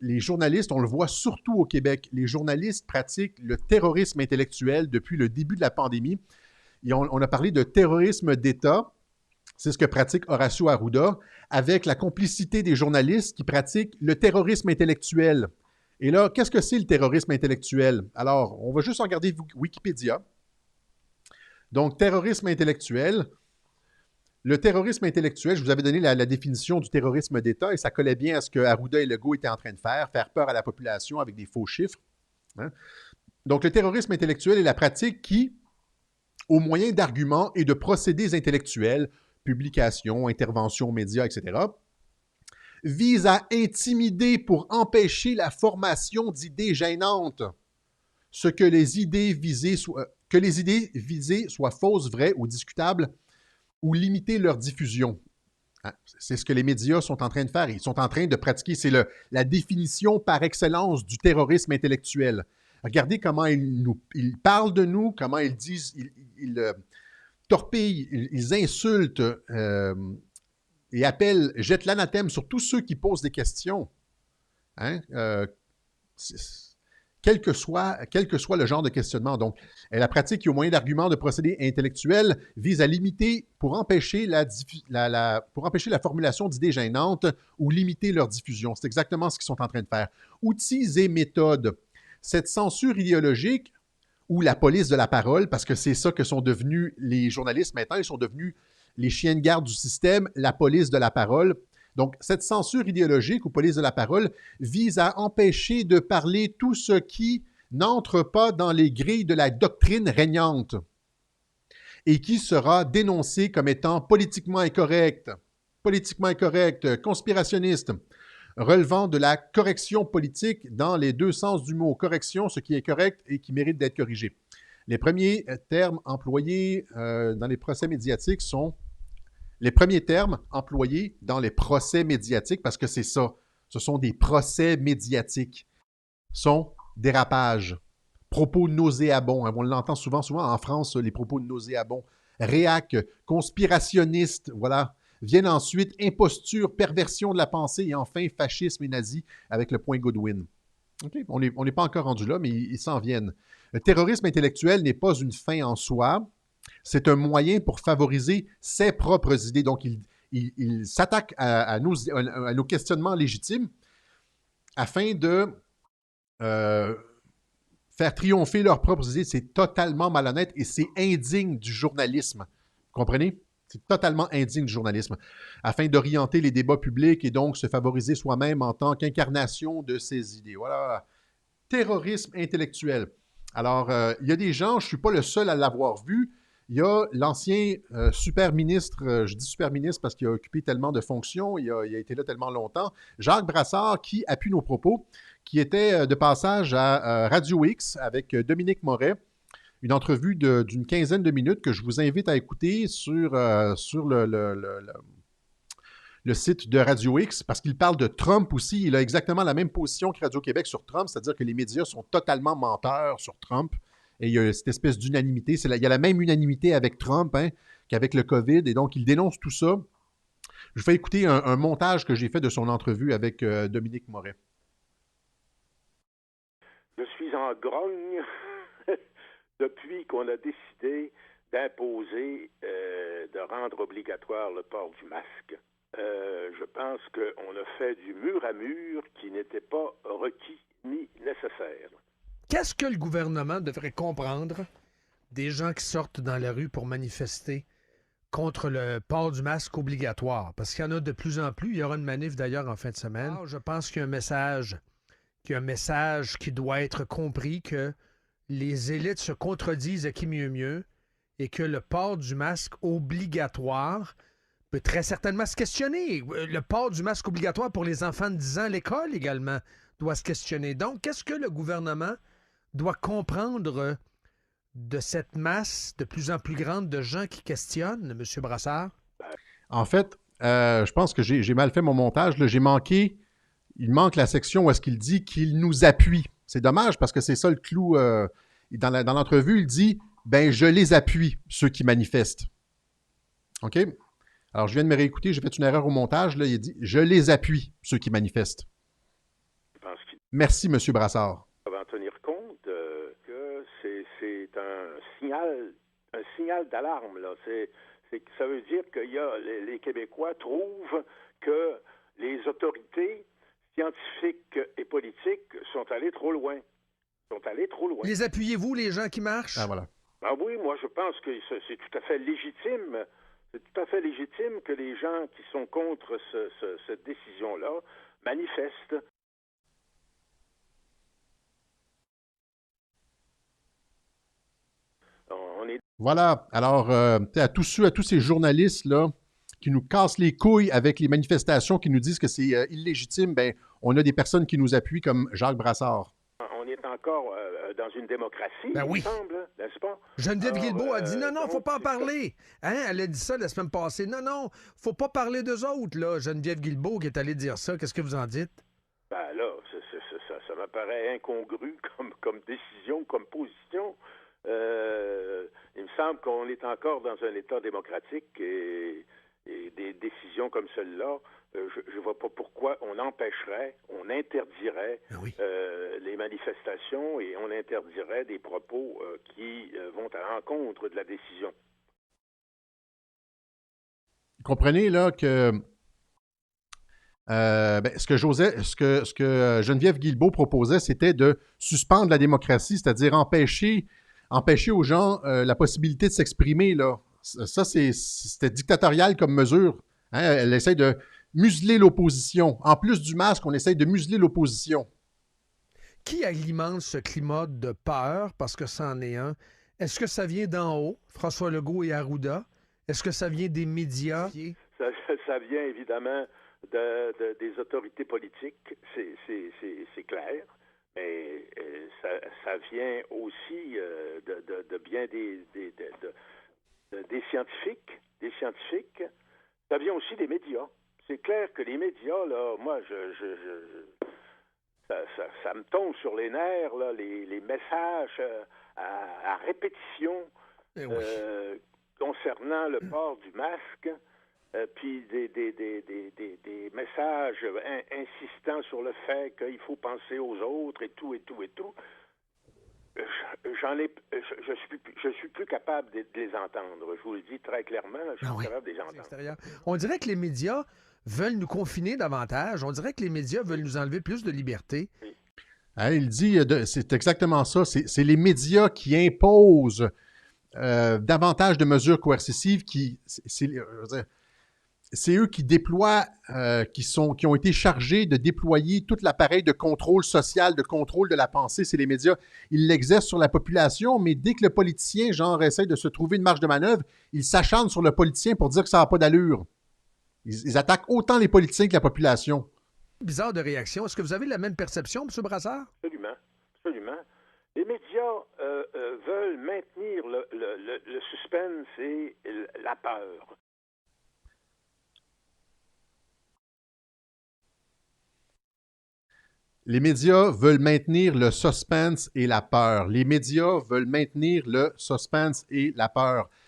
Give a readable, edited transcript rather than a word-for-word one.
Les journalistes, on le voit surtout au Québec, les journalistes pratiquent le terrorisme intellectuel depuis le début de la pandémie. Et on a parlé de terrorisme d'État. C'est ce que pratique Horacio Arruda, avec la complicité des journalistes qui pratiquent le terrorisme intellectuel. Et là, qu'est-ce que c'est le terrorisme intellectuel? Alors, on va juste regarder Wikipédia. Donc, terrorisme intellectuel. Le terrorisme intellectuel, je vous avais donné la définition du terrorisme d'État et ça collait bien à ce que Arruda et Legault étaient en train de faire peur à la population avec des faux chiffres. Hein? Donc, le terrorisme intellectuel est la pratique qui, au moyen d'arguments et de procédés intellectuels, publications, interventions, médias, etc., vise à intimider pour empêcher la formation d'idées gênantes, ce que les idées visées soient fausses, vraies ou discutables, ou limiter leur diffusion. C'est ce que les médias sont en train de faire. Ils sont en train de pratiquer. C'est la définition par excellence du terrorisme intellectuel. Regardez comment ils parlent de nous, comment ils disent, ils torpillent, ils insultent et appellent, jettent l'anathème sur tous ceux qui posent des questions. Hein? Quel que soit le genre de questionnement. Donc, la pratique qui, au moyen d'arguments de procédés intellectuels, vise à limiter pour empêcher la formulation d'idées gênantes ou limiter leur diffusion. C'est exactement ce qu'ils sont en train de faire. Outils et méthodes. Cette censure idéologique ou la police de la parole, parce que c'est ça que sont devenus les journalistes maintenant, ils sont devenus les chiens de garde du système, la police de la parole. Donc, cette censure idéologique ou police de la parole vise à empêcher de parler tout ce qui n'entre pas dans les grilles de la doctrine régnante et qui sera dénoncé comme étant politiquement incorrect, conspirationniste, relevant de la correction politique dans les deux sens du mot. Correction, ce qui est correct et qui mérite d'être corrigé. Les premiers termes employés dans les procès médiatiques sont les premiers termes employés dans les procès médiatiques, parce que c'est ça, ce sont des procès médiatiques, sont dérapage, propos nauséabonds. On l'entend souvent en France, les propos nauséabonds. Réac, conspirationniste, voilà. Viennent ensuite imposture, perversion de la pensée et enfin fascisme et nazi avec le point Goodwin. Okay? On n'est pas encore rendu là, mais ils s'en viennent. Le terrorisme intellectuel n'est pas une fin en soi, c'est un moyen pour favoriser ses propres idées. Donc, il s'attaque à nos questionnements légitimes afin de faire triompher leurs propres idées. C'est totalement malhonnête et c'est indigne du journalisme. Vous comprenez? C'est totalement indigne du journalisme. Afin d'orienter les débats publics et donc se favoriser soi-même en tant qu'incarnation de ses idées. Voilà. Terrorisme intellectuel. Alors, il y a des gens, je ne suis pas le seul à l'avoir vu. Il y a l'ancien super ministre, je dis super ministre parce qu'il a occupé tellement de fonctions, il a été là tellement longtemps, Jacques Brassard, qui appuie nos propos, qui était de passage à Radio X avec Dominique Moret, une entrevue d'une quinzaine de minutes que je vous invite à écouter sur le site de Radio X, parce qu'il parle de Trump aussi. Il a exactement la même position que Radio-Québec sur Trump, c'est-à-dire que les médias sont totalement menteurs sur Trump. Et il y a cette espèce d'unanimité. Il y a la même unanimité avec Trump qu'avec le COVID. Et donc, il dénonce tout ça. Je vais écouter un montage que j'ai fait de son entrevue avec Dominique Moret. Je suis en grogne depuis qu'on a décidé d'imposer, de rendre obligatoire le port du masque. Je pense qu'on a fait du mur à mur qui n'était pas requis ni nécessaire. Qu'est-ce que le gouvernement devrait comprendre des gens qui sortent dans la rue pour manifester contre le port du masque obligatoire? Parce qu'il y en a de plus en plus. Il y aura une manif d'ailleurs en fin de semaine. Alors, je pense qu'il y a un message qui doit être compris, que les élites se contredisent à qui mieux mieux et que le port du masque obligatoire peut très certainement se questionner. Le port du masque obligatoire pour les enfants de 10 ans à l'école également doit se questionner. Donc, qu'est-ce que le gouvernement doit comprendre de cette masse de plus en plus grande de gens qui questionnent, M. Brassard? En fait, je pense que j'ai mal fait mon montage. Là. Il manque la section où est-ce qu'il dit qu'il nous appuie. C'est dommage parce que c'est ça le clou. Dans l'entrevue, il dit « Ben, je les appuie, ceux qui manifestent. » OK? Alors, je viens de me réécouter, j'ai fait une erreur au montage. Là, il dit « Je les appuie, ceux qui manifestent. » pense qu'ils Merci, M. Brassard. doivent en tenir compte que c'est un signal d'alarme. Là. Ça veut dire que les Québécois trouvent que les autorités scientifiques et politiques sont allées trop loin. Les appuyez-vous, les gens qui marchent? Ah, voilà. Ah oui, moi je pense que c'est tout à fait légitime. C'est tout à fait légitime que les gens qui sont contre cette décision-là manifestent. On est Voilà. Alors, à tous ces journalistes-là qui nous cassent les couilles avec les manifestations, qui nous disent que c'est illégitime, ben, on a des personnes qui nous appuient comme Jacques Brassard. on est encore dans une démocratie, Ben il me oui. semble, n'est-ce pas? Geneviève Alors, Guilbeault a dit non, faut donc, pas en parler. Hein? Elle a dit ça la semaine passée. Non, faut pas parler d'eux autres, là. Geneviève Guilbeault qui est allée dire ça. Qu'est-ce que vous en dites? Ben là, ça m'apparaît incongru comme décision, comme position. Il me semble qu'on est encore dans un État démocratique et des décisions comme celle-là, je ne vois pas pourquoi on empêcherait, on interdirait Oui. les manifestations et on interdirait des propos qui vont à l'encontre de la décision. Vous comprenez là que ce que Geneviève Guilbeault proposait, c'était de suspendre la démocratie, c'est-à-dire empêcher aux gens la possibilité de s'exprimer. Là. Ça, c'était dictatorial comme mesure. Hein? Elle essaie de museler l'opposition. En plus du masque, on essaie de museler l'opposition. Qui alimente ce climat de peur, parce que ça en est un? Est-ce que ça vient d'en haut, François Legault et Arruda? Est-ce que ça vient des médias? Ça vient évidemment des autorités politiques, c'est clair, mais ça vient aussi de bien des scientifiques. Ça vient aussi des médias. C'est clair que les médias, là, moi, ça me tombe sur les nerfs, là, les messages à répétition concernant le port du masque, puis des messages insistant sur le fait qu'il faut penser aux autres et tout. Je suis plus capable de les entendre. Je vous le dis très clairement, je suis plus capable de les entendre. On dirait que les médias veulent nous confiner davantage. On dirait que les médias veulent nous enlever plus de liberté. Hein, il dit, c'est exactement ça, c'est les médias qui imposent davantage de mesures coercitives c'est eux qui déploient, qui ont été chargés de déployer tout l'appareil de contrôle social, de contrôle de la pensée. C'est les médias. Ils l'exercent sur la population, mais dès que le politicien, genre, essaie de se trouver une marge de manœuvre, ils s'acharnent sur le politicien pour dire que ça n'a pas d'allure. Ils attaquent autant les politiciens que la population. Bizarre de réaction. Est-ce que vous avez la même perception, M. Brassard? Absolument. Les médias veulent maintenir le suspense et la peur. Les médias veulent maintenir le suspense et la peur. Les médias veulent maintenir le suspense et la peur.